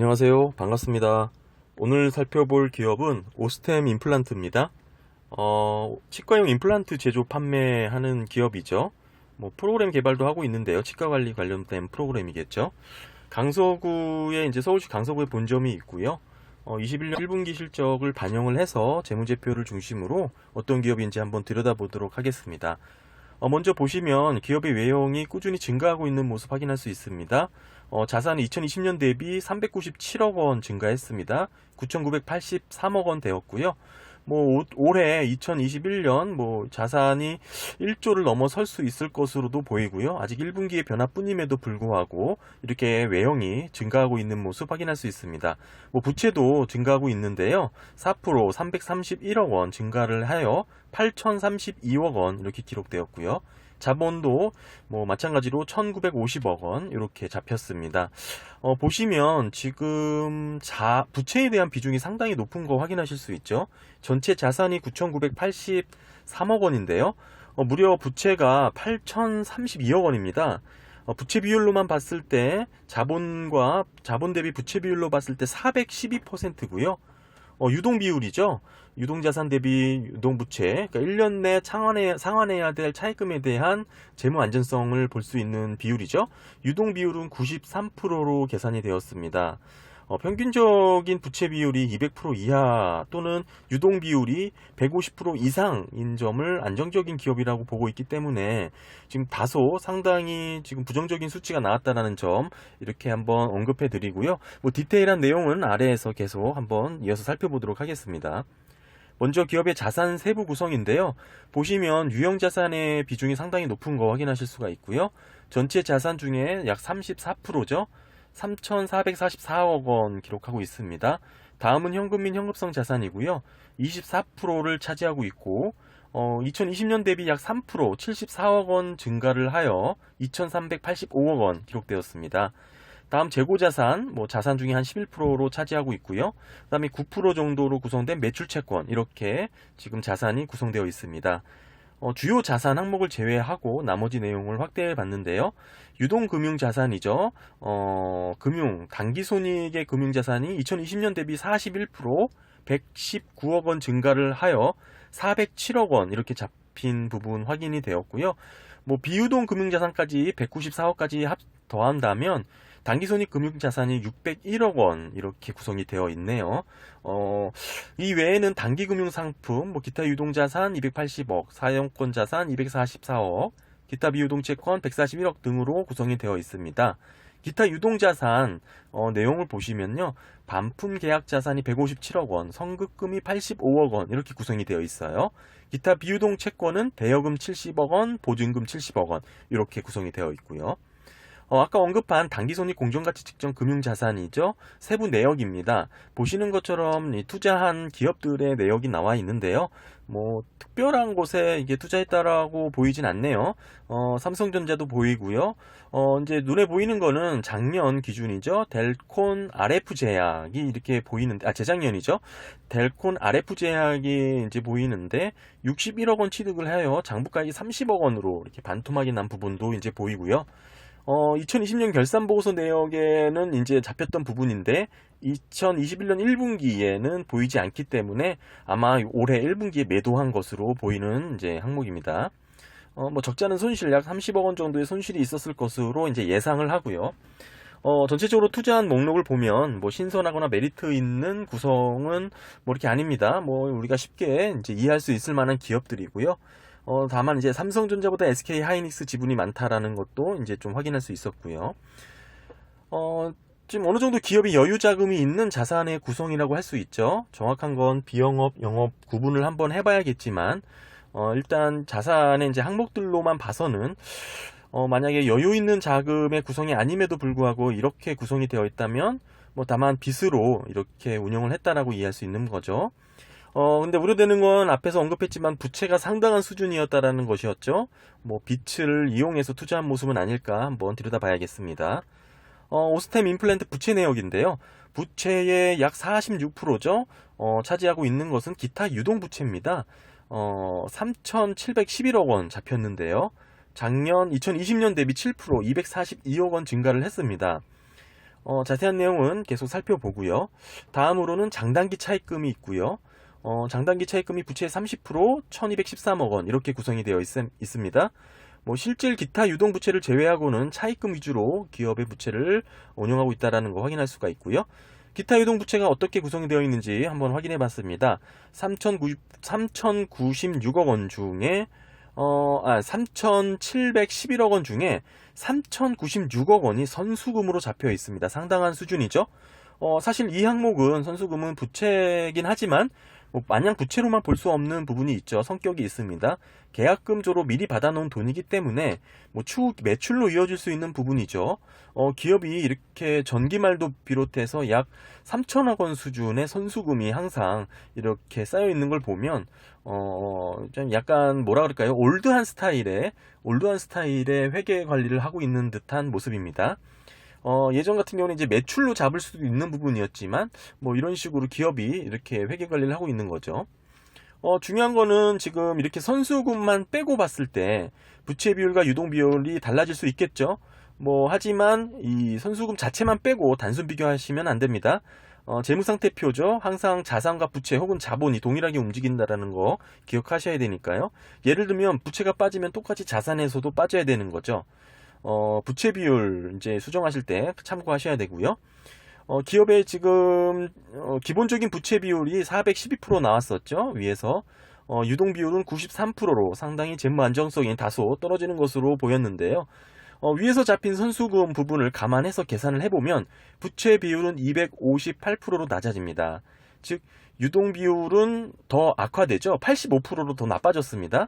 안녕하세요. 반갑습니다. 오늘 살펴볼 기업은 오스템 임플란트입니다. 치과용 임플란트 제조 판매하는 기업이죠. 프로그램 개발도 하고 있는데요. 치과 관리 관련된 프로그램이겠죠. 강서구에 이제 서울시 강서구에 본점이 있고요. 21년 1분기 실적을 반영을 해서 재무제표를 중심으로 어떤 기업인지 한번 들여다보도록 하겠습니다. 먼저 보시면 기업의 외형이 꾸준히 증가하고 있는 모습 확인할 수 있습니다. 자산이 2020년 대비 397억 원 증가했습니다. 9,983억 원 되었고요. 올해 2021년 자산이 1조를 넘어설 수 있을 것으로도 보이고요. 아직 1분기의 변화뿐임에도 불구하고 이렇게 외형이 증가하고 있는 모습 확인할 수 있습니다. 부채도 증가하고 있는데요. 4% 331억 원 증가를 하여 8,032억 원 이렇게 기록되었고요. 자본도 마찬가지로 1,950억 원 이렇게 잡혔습니다. 보시면 지금 부채에 대한 비중이 상당히 높은 거 확인하실 수 있죠. 전체 자산이 9,983억 원인데요. 무려 부채가 8,032억 원입니다. 부채 비율로만 봤을 때 자본 대비 부채 비율로 봤을 때 412%고요. 유동 비율이죠. 유동자산 대비 유동부채, 그러니까 1년 내 상환해야 될 차입금에 대한 재무 안전성을 볼 수 있는 비율이죠. 유동 비율은 93%로 계산이 되었습니다. 평균적인 부채 비율이 200% 이하 또는 유동 비율이 150% 이상인 점을 안정적인 기업이라고 보고 있기 때문에 지금 다소 상당히 지금 부정적인 수치가 나왔다는 점 이렇게 한번 언급해 드리고요. 디테일한 내용은 아래에서 계속 한번 이어서 살펴보도록 하겠습니다. 먼저 기업의 자산 세부 구성인데요. 보시면 유형자산의 비중이 상당히 높은 거 확인하실 수가 있고요. 전체 자산 중에 약 34%죠. 3,444억 원 기록하고 있습니다. 다음은 현금 및 현금성 자산이고요. 24%를 차지하고 있고 2020년 대비 약 3% 74억 원 증가를 하여 2,385억 원 기록되었습니다. 다음 재고자산, 자산 중에 한 11%로 차지하고 있고요. 그 다음에 9% 정도로 구성된 매출채권, 이렇게 지금 자산이 구성되어 있습니다. 주요 자산 항목을 제외하고 나머지 내용을 확대해 봤는데요. 유동금융자산이죠. 단기손익의 금융자산이 2020년 대비 41% 119억 원 증가를 하여 407억 원 이렇게 잡힌 부분 확인이 되었고요. 비유동 금융자산까지 194억까지 더한다면 단기손익 금융자산이 601억 원 이렇게 구성이 되어 있네요. 이 외에는 단기금융상품, 기타 유동자산 280억, 사용권자산 244억, 기타 비유동채권 141억 등으로 구성이 되어 있습니다. 기타 유동자산 내용을 보시면요. 반품 계약 자산이 157억 원, 선급금이 85억 원 이렇게 구성이 되어 있어요. 기타 비유동 채권은 대여금 70억 원, 보증금 70억 원 이렇게 구성이 되어 있고요. 아까 언급한 단기손익 공정가치 측정 금융자산이죠. 세부 내역입니다. 보시는 것처럼 투자한 기업들의 내역이 나와 있는데요. 특별한 곳에 이게 투자했다라고 보이진 않네요. 삼성전자도 보이고요. 이제 눈에 보이는 거는 작년 기준이죠. 델콘 RF 제약이 이렇게 보이는데, 재작년이죠. 델콘 RF 제약이 이제 보이는데 61억 원 취득을 하여 장부가액이 30억 원으로 이렇게 반토막이 난 부분도 이제 보이고요. 2020년 결산보고서 내역에는 이제 잡혔던 부분인데 2021년 1분기에는 보이지 않기 때문에 아마 올해 1분기에 매도한 것으로 보이는 이제 항목입니다. 적지 않은 손실 약 30억 원 정도의 손실이 있었을 것으로 이제 예상을 하고요. 전체적으로 투자한 목록을 보면 신선하거나 메리트 있는 구성은 이렇게 아닙니다. 우리가 쉽게 이제 이해할 수 있을 만한 기업들이고요. 다만 이제 삼성전자보다 SK 하이닉스 지분이 많다라는 것도 이제 좀 확인할 수 있었고요. 지금 어느 정도 기업이 여유 자금이 있는 자산의 구성이라고 할 수 있죠. 정확한 건 비영업, 영업 구분을 한번 해봐야겠지만, 일단 자산의 이제 항목들로만 봐서는 만약에 여유 있는 자금의 구성이 아님에도 불구하고 이렇게 구성이 되어 있다면, 다만 빚으로 이렇게 운영을 했다라고 이해할 수 있는 거죠. 근데 우려되는 건 앞에서 언급했지만 부채가 상당한 수준이었다라는 것이었죠. 빚을 이용해서 투자한 모습은 아닐까 한번 들여다봐야겠습니다. 오스템 임플란트 부채 내역인데요. 부채의 약 46%죠. 차지하고 있는 것은 기타 유동 부채입니다. 3,711억 원 잡혔는데요. 작년 2020년 대비 7% 242억 원 증가를 했습니다. 자세한 내용은 계속 살펴보고요. 다음으로는 장단기 차입금이 있고요. 장단기 차입금이 부채의 30%, 1213억 원 이렇게 구성이 되어 있습니다. 실질 기타 유동 부채를 제외하고는 차입금 위주로 기업의 부채를 운영하고 있다는 거 확인할 수가 있고요. 기타 유동 부채가 어떻게 구성이 되어 있는지 한번 확인해 봤습니다. 3,096억 원 중에 3,711억 원 중에 3,096억 원이 선수금으로 잡혀 있습니다. 상당한 수준이죠. 사실 이 항목은 선수금은 부채긴 하지만 마냥 부채로만 볼 수 없는 부분이 있죠. 성격이 있습니다. 계약금조로 미리 받아놓은 돈이기 때문에 추후 매출로 이어질 수 있는 부분이죠. 기업이 이렇게 전기말도 비롯해서 약 3천억 원 수준의 선수금이 항상 이렇게 쌓여 있는 걸 보면 좀 약간 뭐라 그럴까요? 올드한 스타일의 회계 관리를 하고 있는 듯한 모습입니다. 예전 같은 경우는 이제 매출로 잡을 수도 있는 부분이었지만 이런 식으로 기업이 이렇게 회계 관리를 하고 있는 거죠. 중요한 거는 지금 이렇게 선수금만 빼고 봤을 때 부채 비율과 유동 비율이 달라질 수 있겠죠. 하지만 이 선수금 자체만 빼고 단순 비교하시면 안 됩니다. 재무상태표죠. 항상 자산과 부채 혹은 자본이 동일하게 움직인다라는 거 기억하셔야 되니까요. 예를 들면 부채가 빠지면 똑같이 자산에서도 빠져야 되는 거죠. 부채 비율 이제 수정하실 때 참고하셔야 되고요. 기업의 지금 기본적인 부채 비율이 412% 나왔었죠. 위에서 유동 비율은 93%로 상당히 재무 안정성이 다소 떨어지는 것으로 보였는데요. 위에서 잡힌 선수금 부분을 감안해서 계산을 해보면 부채 비율은 258%로 낮아집니다. 즉 유동 비율은 더 악화되죠. 85%로 더 나빠졌습니다.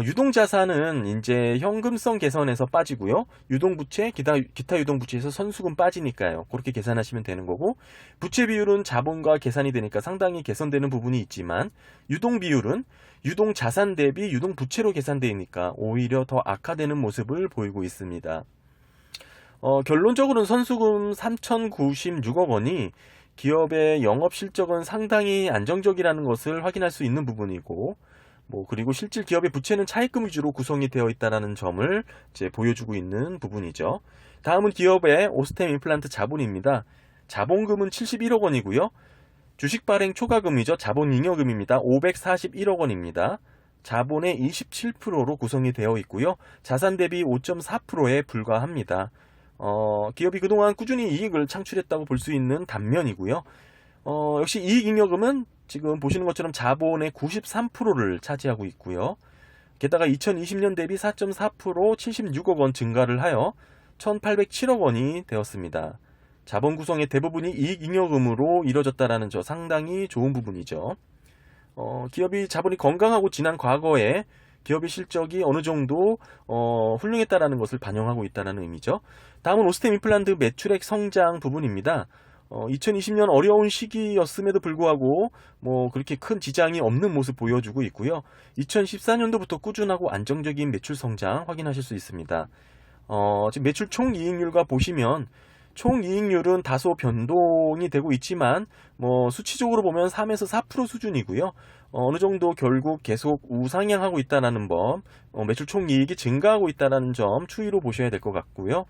유동자산은 이제 현금성 개선에서 빠지고요. 유동부채, 기타 유동부채에서 선수금 빠지니까요. 그렇게 계산하시면 되는 거고, 부채 비율은 자본과 계산이 되니까 상당히 개선되는 부분이 있지만, 유동 비율은 유동자산 대비 유동부채로 계산되니까 오히려 더 악화되는 모습을 보이고 있습니다. 결론적으로는 선수금 3,096억 원이 기업의 영업실적은 상당히 안정적이라는 것을 확인할 수 있는 부분이고, 그리고 실질 기업의 부채는 차입금 위주로 구성이 되어 있다는 점을 이제 보여주고 있는 부분이죠. 다음은 기업의 오스템 임플란트 자본입니다. 자본금은 71억 원이고요. 주식 발행 초과금이죠. 자본 잉여금입니다. 541억 원입니다. 자본의 27%로 구성이 되어 있고요. 자산 대비 5.4%에 불과합니다. 기업이 그동안 꾸준히 이익을 창출했다고 볼 수 있는 단면이고요. 역시 이익잉여금은 지금 보시는 것처럼 자본의 93%를 차지하고 있고요. 게다가 2020년 대비 4.4% 76억 원 증가를 하여 1,807억 원이 되었습니다. 자본 구성의 대부분이 이익잉여금으로 이뤄졌다는 점 상당히 좋은 부분이죠. 기업이 자본이 건강하고 지난 과거에 기업의 실적이 어느 정도 훌륭했다는 것을 반영하고 있다는 의미죠. 다음은 오스템 임플란트 매출액 성장 부분입니다. 2020년 어려운 시기였음에도 불구하고 그렇게 큰 지장이 없는 모습 보여주고 있고요. 2014년도부터 꾸준하고 안정적인 매출 성장 확인하실 수 있습니다. 지금 매출 총이익률과 보시면 총이익률은 다소 변동이 되고 있지만 수치적으로 보면 3에서 4% 수준이고요. 어느 정도 결국 계속 우상향하고 있다는 점, 매출 총이익이 증가하고 있다는 점 추이로 보셔야 될 것 같고요.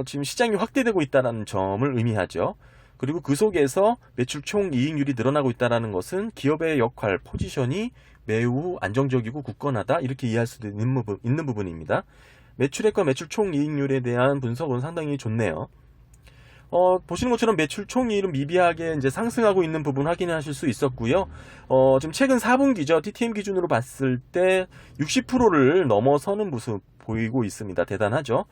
지금 시장이 확대되고 있다는 점을 의미하죠. 그리고 그 속에서 매출 총이익률이 늘어나고 있다는 것은 기업의 역할, 포지션이 매우 안정적이고 굳건하다 이렇게 이해할 수도 있는 부분입니다. 매출액과 매출 총이익률에 대한 분석은 상당히 좋네요. 보시는 것처럼 매출 총이익은 미비하게 이제 상승하고 있는 부분 확인하실 수 있었고요. 지금 최근 4분기죠. TTM 기준으로 봤을 때 60%를 넘어서는 모습 보이고 있습니다. 대단하죠.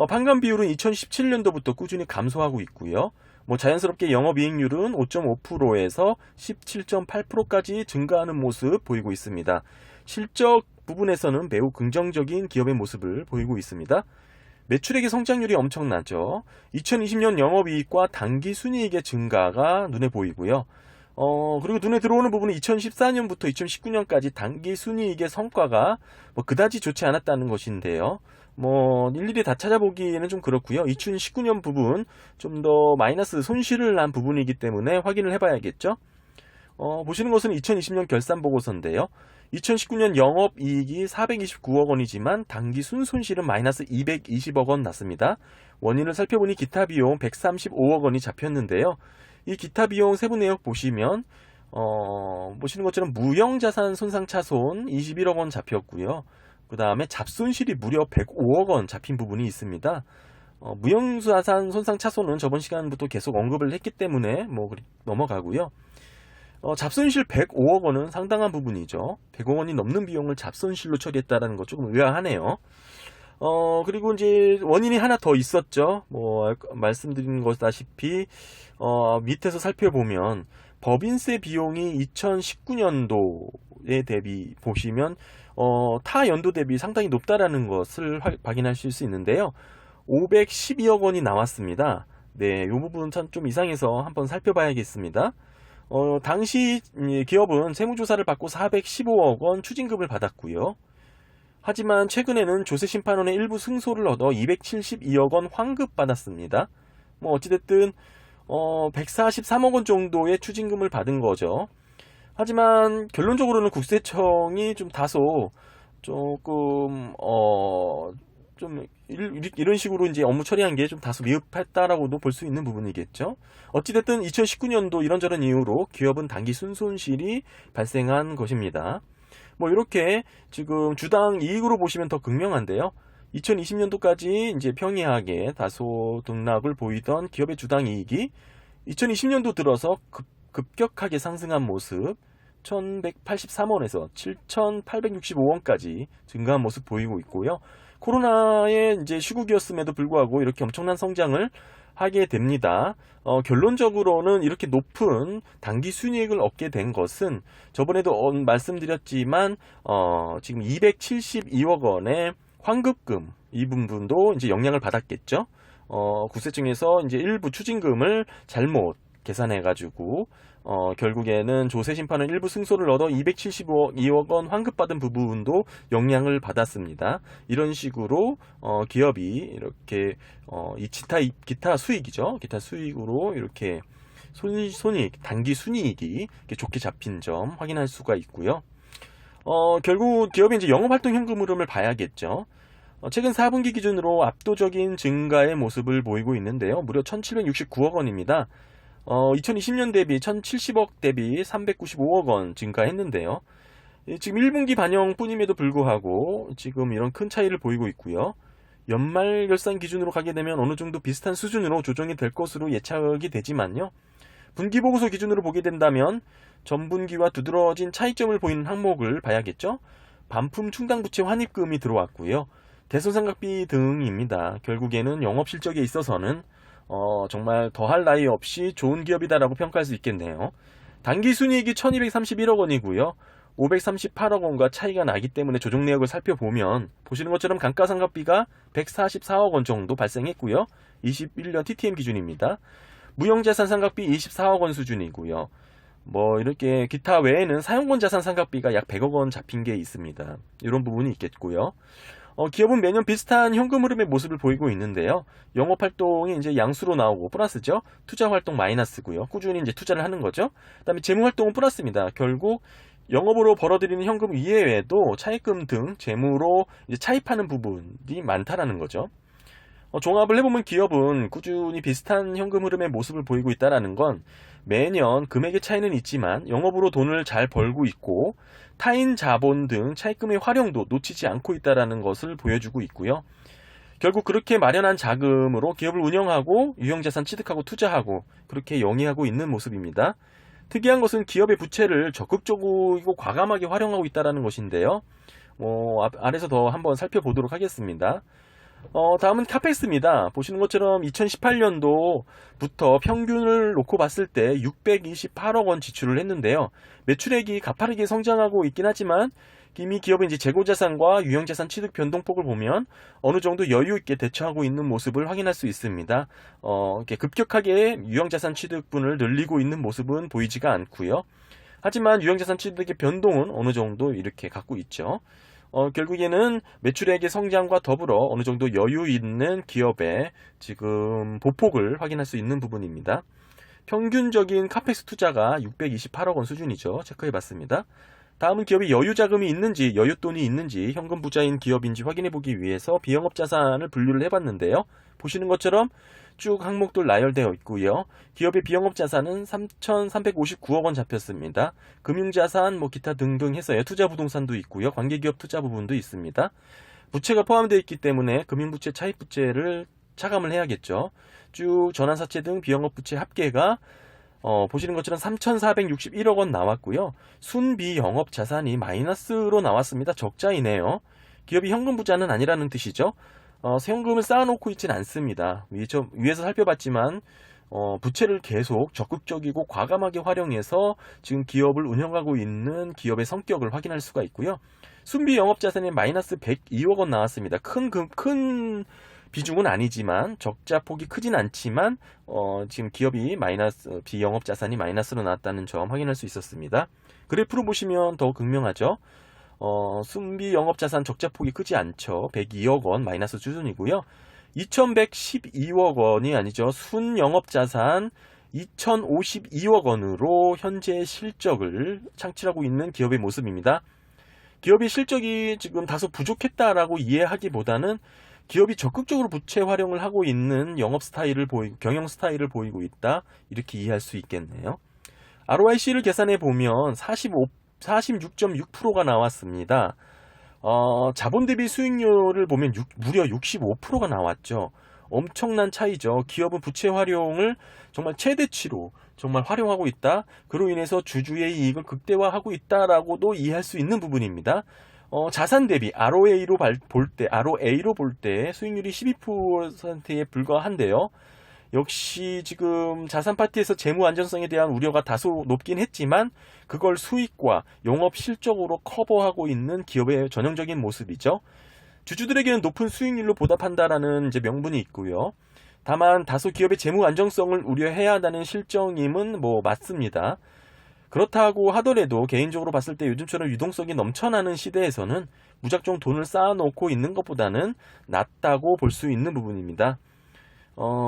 판관 비율은 2017년도부터 꾸준히 감소하고 있고요. 자연스럽게 영업이익률은 5.5%에서 17.8%까지 증가하는 모습 보이고 있습니다. 실적 부분에서는 매우 긍정적인 기업의 모습을 보이고 있습니다. 매출액의 성장률이 엄청나죠. 2020년 영업이익과 당기순이익의 증가가 눈에 보이고요. 그리고 눈에 들어오는 부분은 2014년부터 2019년까지 당기순이익의 성과가 그다지 좋지 않았다는 것인데요. 일일이 다 찾아보기에는 좀 그렇고요. 2019년 부분 좀 더 마이너스 손실을 난 부분이기 때문에 확인을 해봐야겠죠. 보시는 것은 2020년 결산 보고서인데요. 2019년 영업이익이 429억 원이지만 당기 순손실은 마이너스 220억 원 났습니다. 원인을 살펴보니 기타 비용 135억 원이 잡혔는데요. 이 기타 비용 세부 내역 보시면 보시는 것처럼 무형자산 손상차손 21억 원 잡혔고요. 그 다음에 잡손실이 무려 105억 원 잡힌 부분이 있습니다. 무형자산 손상차손은 저번 시간부터 계속 언급을 했기 때문에 넘어가고요. 잡손실 105억 원은 상당한 부분이죠. 100억 원이 넘는 비용을 잡손실로 처리했다는 거 조금 의아하네요. 그리고 이제 원인이 하나 더 있었죠. 말씀드린 것다시피 밑에서 살펴보면 법인세 비용이 2019년도에 대비 보시면 타 연도 대비 상당히 높다라는 것을 확인하실 수 있는데요. 512억 원이 나왔습니다. 네, 이 부분 참 좀 이상해서 한번 살펴봐야겠습니다. 당시 기업은 세무조사를 받고 415억 원 추징금을 받았고요. 하지만 최근에는 조세심판원의 일부 승소를 얻어 272억 원 환급받았습니다. 어찌됐든 143억 원 정도의 추징금을 받은 거죠. 하지만 결론적으로는 국세청이 좀 다소 조금 좀 이런 식으로 이제 업무 처리한 게 좀 다소 미흡했다라고도 볼 수 있는 부분이겠죠. 어찌됐든 2019년도 이런저런 이유로 기업은 단기 순손실이 발생한 것입니다. 이렇게 지금 주당 이익으로 보시면 더 극명한데요. 2020년도까지 이제 평이하게 다소 등락을 보이던 기업의 주당 이익이 2020년도 들어서 급격하게 상승한 모습, 1,183원에서 7,865원까지 증가한 모습 보이고 있고요. 코로나의 이제 시국이었음에도 불구하고 이렇게 엄청난 성장을 하게 됩니다. 결론적으로는 이렇게 높은 단기 순이익을 얻게 된 것은 저번에도 말씀드렸지만 지금 272억 원의 환급금 이 부분도 이제 영향을 받았겠죠. 국세청에서 이제 일부 추징금을 잘못 계산해가지고 결국에는 조세심판은 일부 승소를 얻어 272억 원 환급받은 부분도 영향을 받았습니다. 이런 식으로 기업이 이렇게 이 기타 수익이죠. 기타 수익으로 이렇게 손익, 단기 순이익이 좋게 잡힌 점 확인할 수가 있고요. 결국 기업이 이제 영업활동 현금 흐름을 봐야겠죠. 최근 4분기 기준으로 압도적인 증가의 모습을 보이고 있는데요. 무려 1,769억 원입니다. 2020년 대비 1,070억 대비 395억 원 증가했는데요. 지금 1분기 반영뿐임에도 불구하고 지금 이런 큰 차이를 보이고 있고요. 연말 결산 기준으로 가게 되면 어느 정도 비슷한 수준으로 조정이 될 것으로 예측이 되지만요. 분기 보고서 기준으로 보게 된다면 전분기와 두드러진 차이점을 보이는 항목을 봐야겠죠. 반품 충당부채 환입금이 들어왔고요. 대손상각비 등입니다. 결국에는 영업실적에 있어서는 정말 더할 나위 없이 좋은 기업이다라고 평가할 수 있겠네요. 당기순이익이 1231억 원이고요. 538억 원과 차이가 나기 때문에 조정 내역을 살펴보면 보시는 것처럼 감가상각비가 144억 원 정도 발생했고요. 21년 TTM 기준입니다. 무형자산 상각비 24억 원 수준이고요. 이렇게 기타 외에는 사용권 자산 상각비가 약 100억 원 잡힌 게 있습니다. 이런 부분이 있겠고요. 기업은 매년 비슷한 현금 흐름의 모습을 보이고 있는데요. 영업활동이 이제 양수로 나오고 플러스죠. 투자활동 마이너스고요. 꾸준히 이제 투자를 하는 거죠. 그 다음에 재무활동은 플러스입니다. 결국 영업으로 벌어들이는 현금 이외에도 차입금 등 재무로 이제 차입하는 부분이 많다라는 거죠. 종합을 해보면 기업은 꾸준히 비슷한 현금 흐름의 모습을 보이고 있다는 건 매년 금액의 차이는 있지만 영업으로 돈을 잘 벌고 있고 타인 자본 등 차입금의 활용도 놓치지 않고 있다는 것을 보여주고 있고요. 결국 그렇게 마련한 자금으로 기업을 운영하고 유형자산 취득하고 투자하고 그렇게 영위하고 있는 모습입니다. 특이한 것은 기업의 부채를 적극적이고 과감하게 활용하고 있다는 것인데요. 아래서 더 한번 살펴보도록 하겠습니다. 다음은 카펙스입니다. 보시는 것처럼 2018년도부터 평균을 놓고 봤을 때 628억 원 지출을 했는데요. 매출액이 가파르게 성장하고 있긴 하지만 이미 기업은 이제 재고자산과 유형자산 취득 변동폭을 보면 어느 정도 여유 있게 대처하고 있는 모습을 확인할 수 있습니다. 이렇게 급격하게 유형자산 취득분을 늘리고 있는 모습은 보이지가 않고요. 하지만 유형자산 취득의 변동은 어느 정도 이렇게 갖고 있죠. 결국에는 매출액의 성장과 더불어 어느 정도 여유 있는 기업의 지금 보폭을 확인할 수 있는 부분입니다. 평균적인 카펙스 투자가 628억 원 수준이죠. 체크해 봤습니다. 다음은 기업이 여유 자금이 있는지, 여윳돈이 있는지, 현금 부자인 기업인지 확인해 보기 위해서 비영업 자산을 분류를 해봤는데요. 보시는 것처럼 쭉 항목들 나열되어 있고요. 기업의 비영업 자산은 3,359억 원 잡혔습니다. 금융자산, 기타 등등 해서요. 투자 부동산도 있고요. 관계기업 투자 부분도 있습니다. 부채가 포함되어 있기 때문에 금융부채, 차입부채를 차감을 해야겠죠. 쭉 전환사채 등 비영업 부채 합계가 보시는 것처럼 3,461억 원 나왔고요. 순비영업 자산이 마이너스로 나왔습니다. 적자이네요. 기업이 현금 부자는 아니라는 뜻이죠. 현금을 쌓아놓고 있지는 않습니다. 위에서 살펴봤지만 부채를 계속 적극적이고 과감하게 활용해서 지금 기업을 운영하고 있는 기업의 성격을 확인할 수가 있고요. 순비 영업자산이 마이너스 102억 원 나왔습니다. 큰 비중은 아니지만 적자 폭이 크진 않지만 지금 기업이 비영업자산이 마이너스로 나왔다는 점 확인할 수 있었습니다. 그래프로 보시면 더 극명하죠. 순비 영업자산 적자 폭이 크지 않죠. 102억 원 마이너스 수준이고요. 2,112억 원이 아니죠. 순영업자산 2,052억 원으로 현재 실적을 창출하고 있는 기업의 모습입니다. 기업의 실적이 지금 다소 부족했다라고 이해하기보다는 기업이 적극적으로 부채 활용을 하고 있는 경영 스타일을 보이고 있다. 이렇게 이해할 수 있겠네요. ROIC를 계산해 보면 46.6%가 나왔습니다. 자본 대비 수익률을 보면 무려 65%가 나왔죠. 엄청난 차이죠. 기업은 부채 활용을 정말 최대치로 정말 활용하고 있다. 그로 인해서 주주의 이익을 극대화하고 있다라고도 이해할 수 있는 부분입니다. 자산 대비 ROA로 볼 때 수익률이 12%에 불과한데요. 역시 지금 자산 파트에서 재무 안전성에 대한 우려가 다소 높긴 했지만 그걸 수익과 영업 실적으로 커버하고 있는 기업의 전형적인 모습이죠. 주주들에게는 높은 수익률로 보답한다라는 명분이 있고요. 다만 다소 기업의 재무 안정성을 우려해야 한다는 실정임은 맞습니다. 그렇다고 하더라도 개인적으로 봤을 때 요즘처럼 유동성이 넘쳐나는 시대에서는 무작정 돈을 쌓아놓고 있는 것보다는 낫다고 볼 수 있는 부분입니다.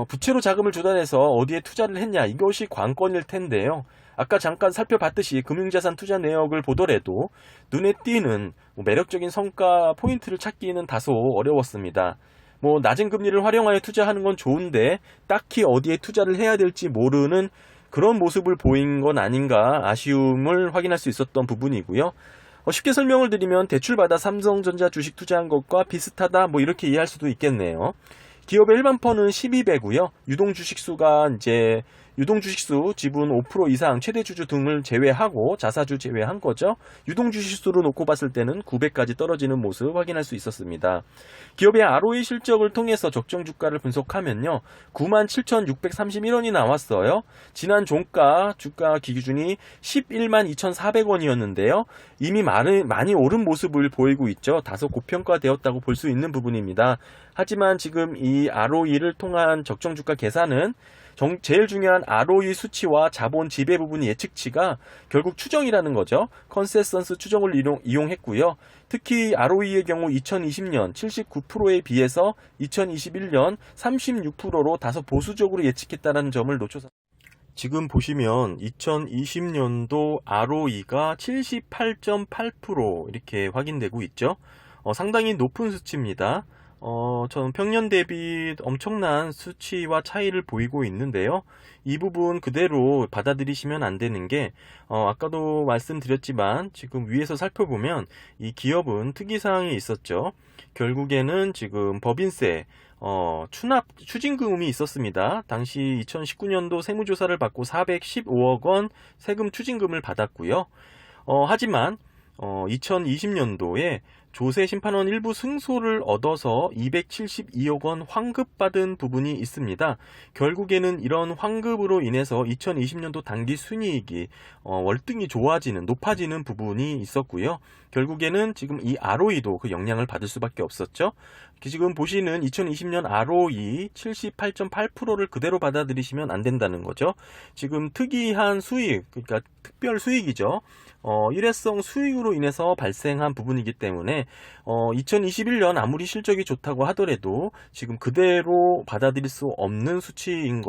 부채로 자금을 조달해서 어디에 투자를 했냐, 이것이 관건일 텐데요. 아까 잠깐 살펴봤듯이 금융자산 투자 내역을 보더라도 눈에 띄는 매력적인 성과 포인트를 찾기는 다소 어려웠습니다. 낮은 금리를 활용하여 투자하는 건 좋은데 딱히 어디에 투자를 해야 될지 모르는 그런 모습을 보인 건 아닌가 아쉬움을 확인할 수 있었던 부분이고요. 쉽게 설명을 드리면 대출받아 삼성전자 주식 투자한 것과 비슷하다 이렇게 이해할 수도 있겠네요. 기업의 일반 펀은 12배고요. 유동주식수 지분 5% 이상 최대주주 등을 제외하고 자사주 제외한 거죠. 유동주식수로 놓고 봤을 때는 9배까지 떨어지는 모습 확인할 수 있었습니다. 기업의 ROE 실적을 통해서 적정 주가를 분석하면요. 97,631원이 나왔어요. 지난 종가 주가 기준이 112,400원이었는데요. 이미 많이 오른 모습을 보이고 있죠. 다소 고평가되었다고 볼 수 있는 부분입니다. 하지만 지금 이 ROE를 통한 적정 주가 계산은 제일 중요한 ROE 수치와 자본 지배 부분 예측치가 결국 추정이라는 거죠. 컨센서스 추정을 이용했고요. 특히 ROE의 경우 2020년 79%에 비해서 2021년 36%로 다소 보수적으로 예측했다는 점을 놓쳐서 지금 보시면 2020년도 ROE가 78.8% 이렇게 확인되고 있죠. 상당히 높은 수치입니다. 저는 평년 대비 엄청난 수치와 차이를 보이고 있는데요. 이 부분 그대로 받아들이시면 안 되는 게, 아까도 말씀드렸지만 지금 위에서 살펴보면 이 기업은 특이사항이 있었죠. 결국에는 지금 법인세, 추징금이 있었습니다. 당시 2019년도 세무조사를 받고 415억 원 세금 추징금을 받았고요. 하지만 2020년도에 조세심판원 일부 승소를 얻어서 272억 원 환급받은 부분이 있습니다. 결국에는 이런 환급으로 인해서 2020년도 당기 순이익이 월등히 높아지는 부분이 있었고요. 결국에는 지금 이 ROE도 그 영향을 받을 수밖에 없었죠. 지금 보시는 2020년 ROE 78.8%를 그대로 받아들이시면 안 된다는 거죠. 지금 특이한 수익, 그러니까 특별 수익이죠. 일회성 수익으로 인해서 발생한 부분이기 때문에 때문에 2021년 아무리 실적이 좋다고 하더라도 지금 그대로 받아들일 수 없는 수치인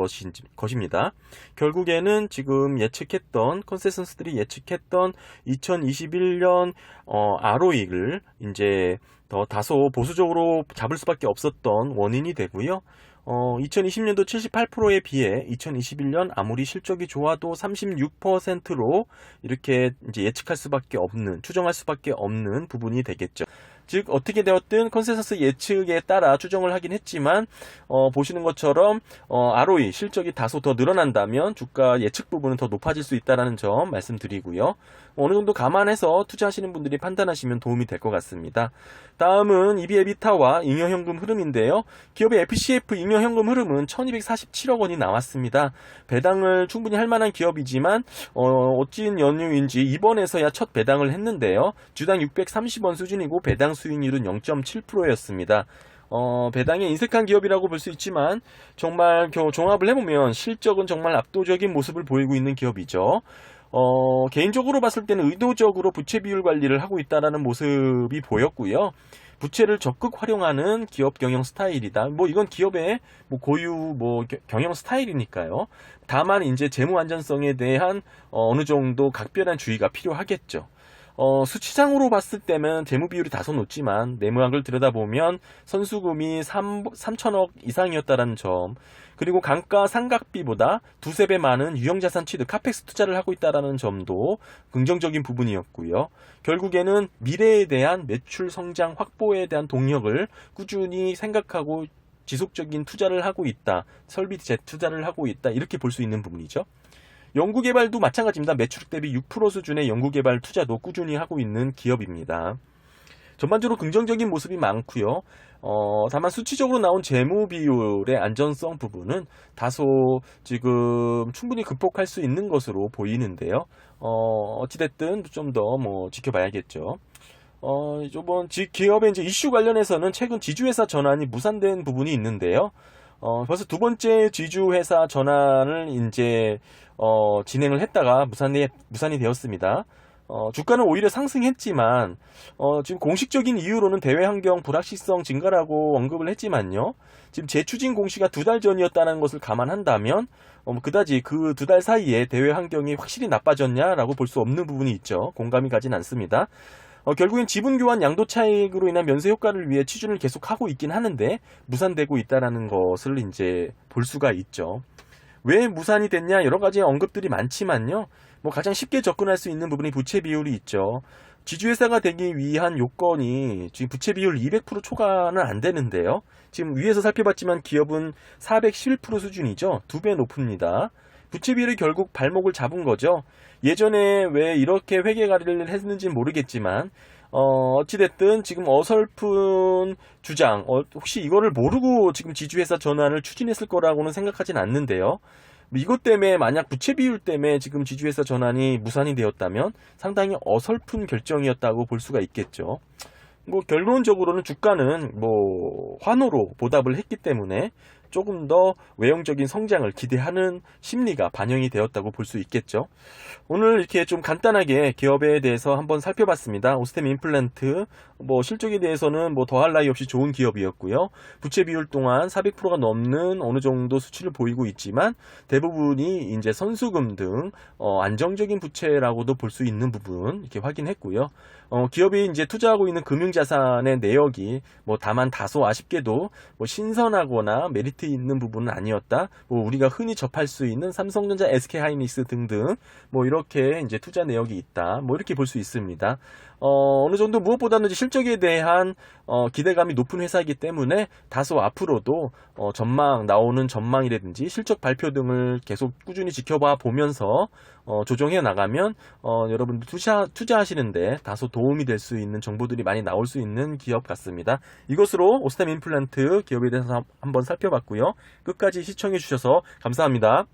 것입니다. 결국에는 지금 예측했던 컨센서스들이 예측했던 2021년 ROE를 이제 더 다소 보수적으로 잡을 수밖에 없었던 원인이 되고요. 2020년도 78%에 비해 2021년 아무리 실적이 좋아도 36%로 이렇게 이제 예측할 수밖에 없는, 추정할 수밖에 없는 부분이 되겠죠. 즉 어떻게 되었든 컨센서스 예측에 따라 추정을 하긴 했지만 보시는 것처럼 ROE 실적이 다소 더 늘어난다면 주가 예측 부분은 더 높아질 수 있다는 점 말씀드리고요. 어느 정도 감안해서 투자하시는 분들이 판단하시면 도움이 될 것 같습니다. 다음은 EV/EBITDA와 잉여현금 흐름인데요. 기업의 FCF 잉여현금 흐름은 1247억 원이 나왔습니다. 배당을 충분히 할 만한 기업이지만 어찌인 연유인지 이번에서야 첫 배당을 했는데요. 주당 630원 수준이고 배당 수익률은 0.7%였습니다. 배당에 인색한 기업이라고 볼 수 있지만 정말 종합을 해보면 실적은 정말 압도적인 모습을 보이고 있는 기업이죠. 개인적으로 봤을 때는 의도적으로 부채 비율 관리를 하고 있다는 모습이 보였고요. 부채를 적극 활용하는 기업 경영 스타일이다. 이건 기업의 고유 경영 스타일이니까요. 다만 이제 재무 안전성에 대한 어느 정도 각별한 주의가 필요하겠죠. 수치상으로 봤을 때는 재무 비율이 다소 높지만 내부학을 들여다보면 선수금이 3천억 이상이었다는 점, 그리고 감가 상각비보다 두세 배 많은 유형자산 취득, 카펙스 투자를 하고 있다는 점도 긍정적인 부분이었고요. 결국에는 미래에 대한 매출 성장 확보에 대한 동력을 꾸준히 생각하고 지속적인 투자를 하고 있다, 설비 재투자를 하고 있다, 이렇게 볼 수 있는 부분이죠. 연구개발도 마찬가지입니다. 매출 대비 6% 수준의 연구개발 투자도 꾸준히 하고 있는 기업입니다. 전반적으로 긍정적인 모습이 많고요. 다만 수치적으로 나온 재무 비율의 안전성 부분은 다소 지금 충분히 극복할 수 있는 것으로 보이는데요. 어찌됐든 좀 더 지켜봐야겠죠. 이번 기업의 이제 이슈 관련해서는 최근 지주회사 전환이 무산된 부분이 있는데요. 벌써 두 번째 지주회사 전환을 이제 진행을 했다가 무산이 되었습니다. 주가는 오히려 상승했지만 지금 공식적인 이유로는 대외 환경 불확실성 증가라고 언급을 했지만요. 지금 재추진 공시가 2달 전이었다는 것을 감안한다면 그다지 그 2달 사이에 대외 환경이 확실히 나빠졌냐라고 볼 수 없는 부분이 있죠. 공감이 가진 않습니다. 결국엔 지분 교환 양도 차익으로 인한 면세 효과를 위해 취준을 계속하고 있긴 하는데 무산되고 있다는 것을 이제 볼 수가 있죠. 왜 무산이 됐냐, 여러 가지 언급들이 많지만요. 가장 쉽게 접근할 수 있는 부분이 부채 비율이 있죠. 지주회사가 되기 위한 요건이 지금 부채 비율 200% 초과는 안 되는데요. 지금 위에서 살펴봤지만 기업은 411% 수준이죠. 2배 높습니다. 부채 비율이 결국 발목을 잡은 거죠. 예전에 왜 이렇게 회계 관리를 했는지는 모르겠지만 어찌됐든 지금 어설픈 주장, 혹시 이거를 모르고 지금 지주회사 전환을 추진했을 거라고는 생각하진 않는데요. 이것 때문에 만약 부채 비율 때문에 지금 지주회사 전환이 무산이 되었다면 상당히 어설픈 결정이었다고 볼 수가 있겠죠. 결론적으로는 주가는 환호로 보답을 했기 때문에 조금 더 외형적인 성장을 기대하는 심리가 반영이 되었다고 볼 수 있겠죠. 오늘 이렇게 좀 간단하게 기업에 대해서 한번 살펴봤습니다. 오스템 임플란트 실적에 대해서는 더할 나위 없이 좋은 기업이었고요. 부채 비율 또한 400%가 넘는 어느 정도 수치를 보이고 있지만 대부분이 이제 선수금 등 안정적인 부채라고도 볼 수 있는 부분 이렇게 확인했고요. 기업이 이제 투자하고 있는 금융자산의 내역이 다만 다소 아쉽게도 신선하거나 메리트 있는 부분은 아니었다. 우리가 흔히 접할 수 있는 삼성전자, SK하이닉스 등등 이렇게 이제 투자 내역이 있다. 이렇게 볼 수 있습니다. 어느 정도 무엇보다는 실적에 대한 기대감이 높은 회사이기 때문에 다소 앞으로도 나오는 전망이라든지 실적 발표 등을 계속 꾸준히 지켜봐 보면서 조정해 나가면 여러분들 투자하시는데 다소 도움이 될 수 있는 정보들이 많이 나올 수 있는 기업 같습니다. 이것으로 오스템 임플란트 기업에 대해서 한번 살펴봤고요. 끝까지 시청해 주셔서 감사합니다.